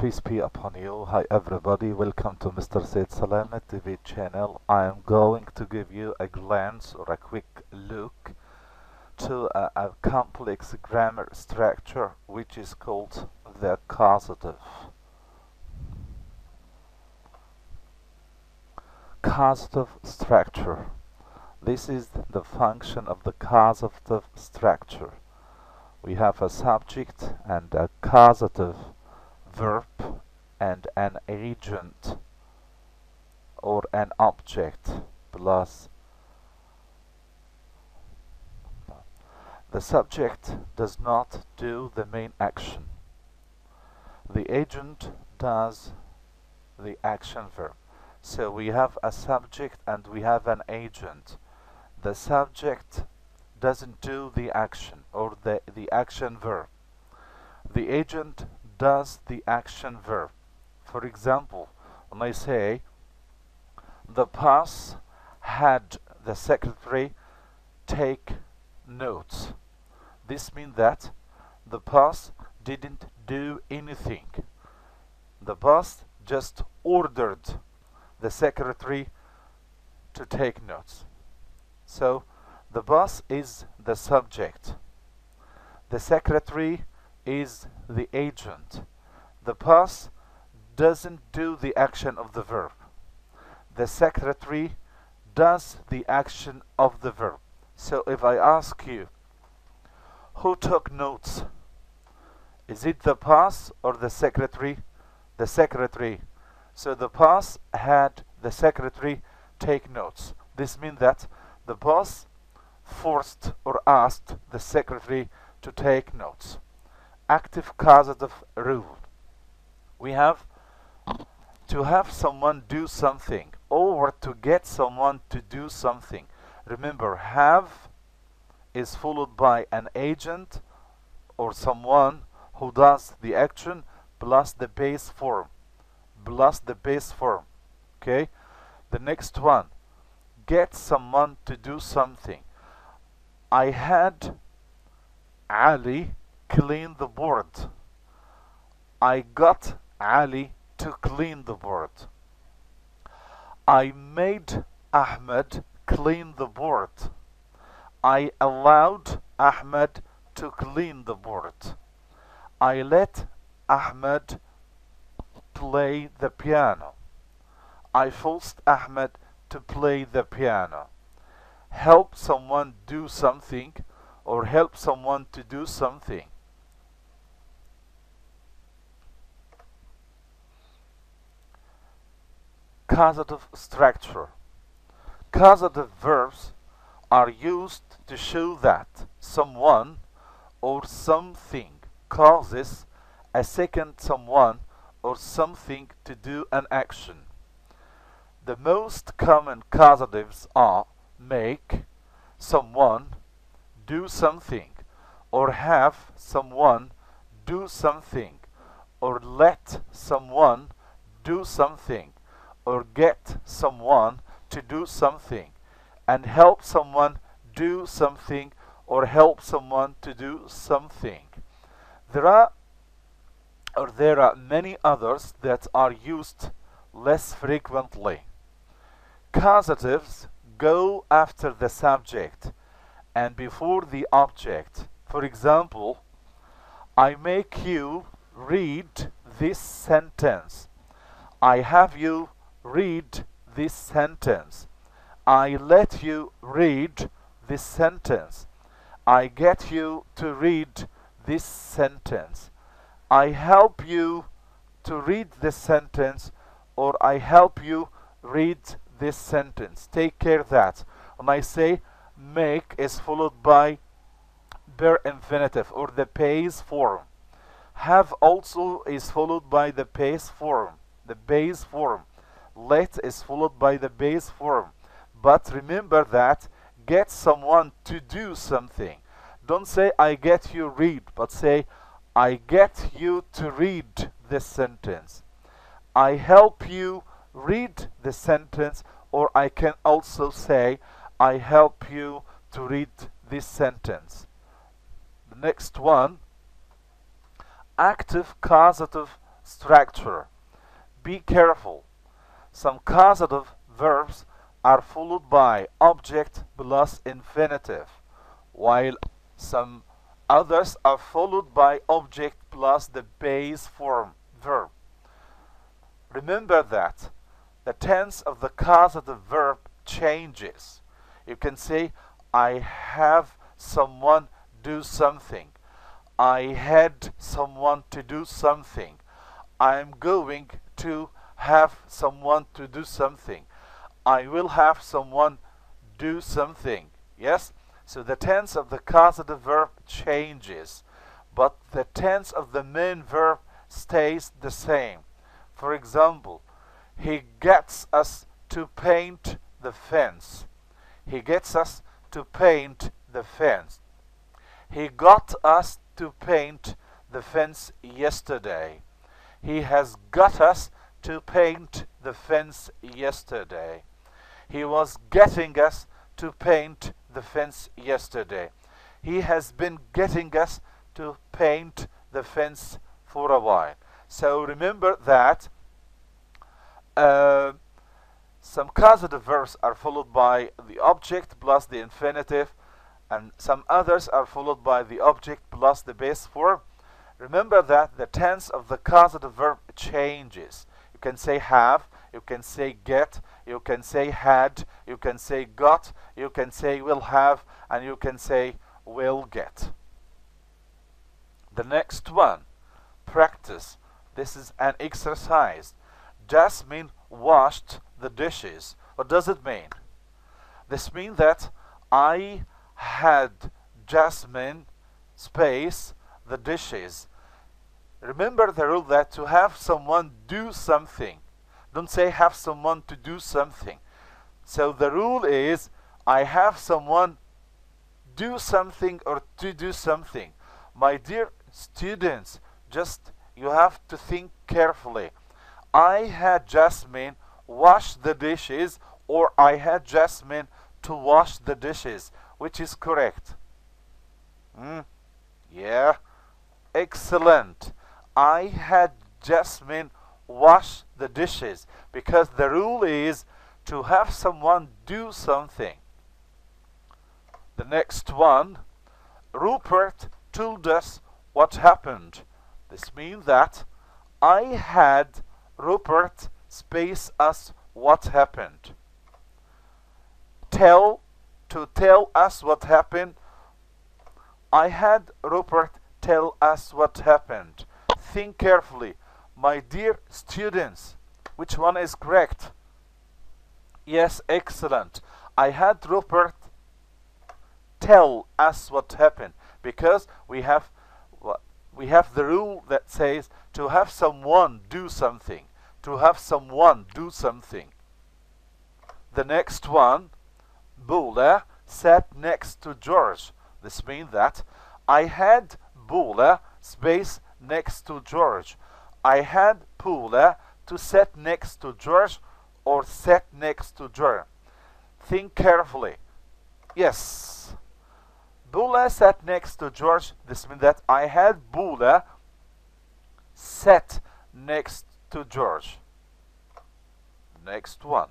Peace be upon you. Hi everybody, welcome to Mr. Said Salama TV channel. I am going to give you a glance or a quick look to a complex grammar structure which is called the causative. Causative structure. This is the function of the causative structure. We have a subject and a causative verb and an agent or an object plus the subject does not do the main action. The agent does the action verb. So we have a subject and we have an agent. The subject doesn't do the action or the action verb. The agent does the action verb. For example, when I say the bus had the secretary take notes, this means that the bus didn't do anything. The boss just ordered the secretary to take notes. So the boss is the subject. The secretary is the agent. The boss doesn't do the action of the verb. The secretary does the action of the verb. So if I ask you, who took notes? Is it the boss or the secretary? The secretary. So the boss had the secretary take notes. This means that the boss forced or asked the secretary to take notes. Active causative rule. We have to have someone do something or to get someone to do something. Remember, have is followed by an agent or someone who does the action plus the base form. Plus the base form. Okay? The next one. Get someone to do something. I had Ali clean the board. I got Ali to clean the board. I made Ahmed clean the board. I allowed Ahmed to clean the board. I let Ahmed play the piano. I forced Ahmed to play the piano. Help someone do something or help someone to do something. Causative structure. Causative verbs are used to show that someone or something causes a second someone or something to do an action. The most common causatives are make someone do something, or have someone do something, or let someone do something, or get someone to do something, and help someone do something, or help someone to do something. There are many others that are used less frequently. Causatives go after the subject and before the object. For example, I make you read this sentence. I have you read this sentence. I let you read this sentence. I get you to read this sentence. I help you to read this sentence, or I help you read this sentence. Take care that when I say make is followed by bare infinitive or the base form. Have also is followed by the base form. The base form. Let is followed by the base form. But remember that get someone to do something. Don't say I get you read, but say I get you to read this sentence. I help you read the sentence, or I can also say I help you to read this sentence. The next one, active causative structure. Be careful. Some causative verbs are followed by object plus infinitive, while some others are followed by object plus the base form verb. Remember that the tense of the causative verb changes. You can say, I have someone do something. I had someone to do something. I'm going to have someone to do something. I will have someone do something. Yes? So the tense of the causative verb changes, but the tense of the main verb stays the same. For example, he gets us to paint the fence. He gets us to paint the fence. He got us to paint the fence yesterday. He has got us to paint the fence yesterday. He was getting us to paint the fence yesterday. He has been getting us to paint the fence for a while. So remember that some causative verbs are followed by the object plus the infinitive, and some others are followed by the object plus the base form. Remember that the tense of the causative verb changes. You can say have, you can say get, you can say had, you can say got, you can say will have, and you can say will get. The next one, practice. This is an exercise. Jasmine washed the dishes. What does it mean? This means that I had Jasmine space the dishes. Remember the rule that to have someone do something. Don't say have someone to do something. So the rule is I have someone do something or to do something. My dear students, just you have to think carefully. I had Jasmine wash the dishes, or I had Jasmine to wash the dishes. Which is correct? Yeah, excellent. I had Jasmine wash the dishes, because the rule is to have someone do something. The next one, Rupert told us what happened. This means that I had Rupert space us what happened. To tell us what happened. I had Rupert tell us what happened. Think carefully. My dear students, which one is correct? Yes, excellent. I had Rupert tell us what happened, because we have the rule that says to have someone do something. To have someone do something. The next one, Bula sat next to George. This means that I had Bula space next to George. I had Bula to sit next to George, or sat next to George. Think carefully. Yes. Bula sat next to George. This means that I had Bula sat next to George. Next one.